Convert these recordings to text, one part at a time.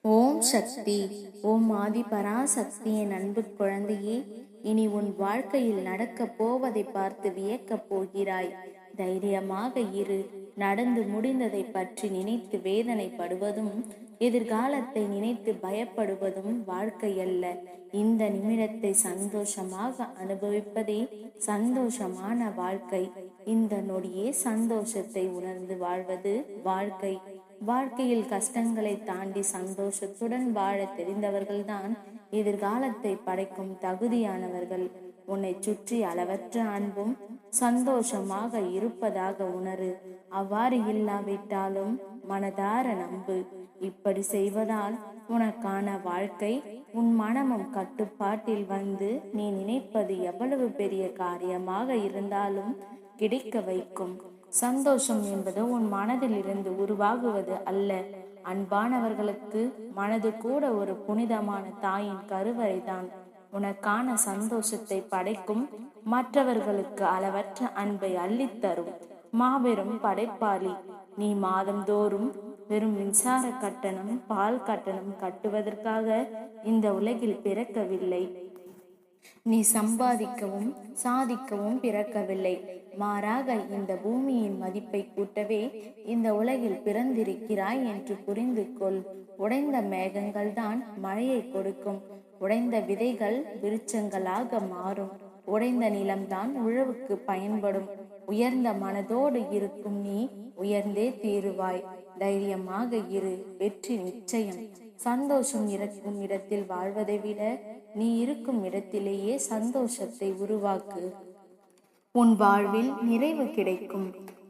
ஓம் சக்தி. ஓம் ஆதி பராசக்தியின் அன்பு குழந்தையே, இனி உன் வாழ்க்கையில் நடக்கப் போவதை பார்த்து வியக்கப் போகிறாய். தைரியமாக இரு. நடந்து முடிந்ததை பற்றி நினைத்து வேதனைப்படுவதும் எதிர்காலத்தை நினைத்து பயப்படுவதும் வாழ்க்கை அல்ல. இந்த நிமிடத்தை சந்தோஷமாக அனுபவிப்பதே சந்தோஷமான வாழ்க்கை. இந்த நொடியே சந்தோஷத்தை உணர்ந்து வாழ்வது வாழ்க்கை. வாழ்க்கையில் கஷ்டங்களை தாண்டி சந்தோஷத்துடன் வாழ தெரிந்தவர்கள்தான் எதிர்காலத்தை படைக்கும் தகுதியானவர்கள். உன்னை சுற்றி அளவற்ற அன்பும் சந்தோஷமாக இருப்பதாக உணரு. அவ்வாறு இல்லாவிட்டாலும் மனதார நம்பு. இப்படி செய்வதால் உனக்கான வாழ்க்கை உன் மனமும் கட்டுப்பாட்டில் வந்து நீ நினைப்பது எவ்வளவு பெரிய காரியமாக இருந்தாலும் கிடைக்க வைக்கும். சந்தோஷம் என்பது உன் மனதில் இருந்து உருவாகுவது அல்ல. அன்பானவர்களுக்கு மனது கூட ஒரு புனிதமான தாயின் கருவறைதான். உனக்கான சந்தோஷத்தை படைக்கும், மற்றவர்களுக்கு அளவற்ற அன்பை அள்ளித்தரும் மாபெரும் படைப்பாளி நீ. மாதந்தோறும் வெறும் மின்சார கட்டணம், பால் கட்டணம் கட்டுவதற்காக இந்த உலகில் பிறக்கவில்லை. நீ சம்பாதிக்கவும் சாதிக்கவும் பிறக்கவில்லை. மாறாக இந்த பூமியின் மதிப்பை கூட்டவே இந்த உலகில் பிறந்திருக்கிறாய் என்று புரிந்து கொள். உடைந்த மேகங்கள் தான் மழையை கொடுக்கும். உடைந்த விதைகள் விருட்சங்களாக மாறும். உடைந்த நிலம்தான் உழவுக்கு பயன்படும். உயர்ந்த மனதோடு இருக்கும் நீ உயர்ந்தே தீருவாய். தைரியமாக இரு. வெற்றி நிச்சயம். சந்தோஷம் இருக்கும் இடத்தில் வாழ்வதை விட நீ இருக்கும் இடத்திலேயே சந்தோஷத்தை உருவாக்கு. உன் வாழ்வில் நிறைவு கிடைக்கும்.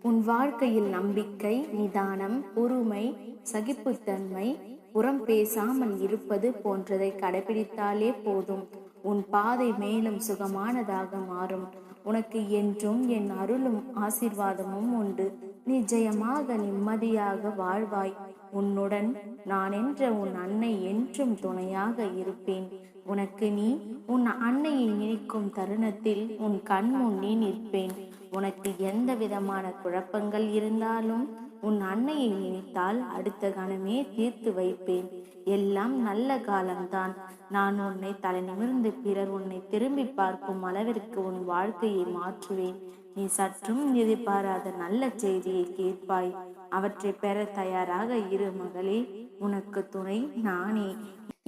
உன் வாழ்க்கையில் நம்பிக்கை, நிதானம், பொறுமை, சகிப்புத்தன்மை, புறம் பேசாமல் இருப்பது போன்றதை கடைபிடித்தாலே போதும். உன் பாதை மேலும் சுகமானதாக மாறும். உனக்கு என்றும் என் அருளும் ஆசீர்வாதமும் உண்டு. நிச்சயமாக நிம்மதியாக வாழ்வாய். உன்னுடன் நான் என்ற உன் அன்னை என்றும் துணையாக இருப்பேன். உனக்கு நீ உன் அன்னையை நினைக்கும் தருணத்தில் உன் கண் முன்னே நிற்பேன். உனக்கு எந்த விதமான குழப்பங்கள் இருந்தாலும் உன் அன்னையை நினைத்தால் அடுத்த கணமே தீர்த்து வைப்பேன். எல்லாம் நல்ல காலம்தான். நான் உன்னை தலை நிமிர்ந்து பிறர் உன்னை திரும்பி பார்க்கும் அளவிற்கு உன் வாழ்க்கையை மாற்றுவேன். நீ சற்றும் எதிர்பாராத நல்ல செய்தியை கேட்பாய். அவற்றை பெற தயாராக இரு மகளே. உனக்கு துணை நானே.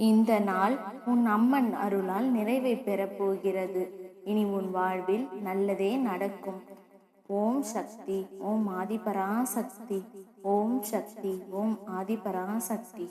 இந்த நாள் உன் அம்மன் அருளால் நிறைவை பெறப் போகிறது. இனி உன் வாழ்வில் நல்லதே நடக்கும். ஓம் சக்தி. ஓம் ஆதிபராசக்தி. ஓம் சக்தி. ஓம் ஆதிபராசக்தி.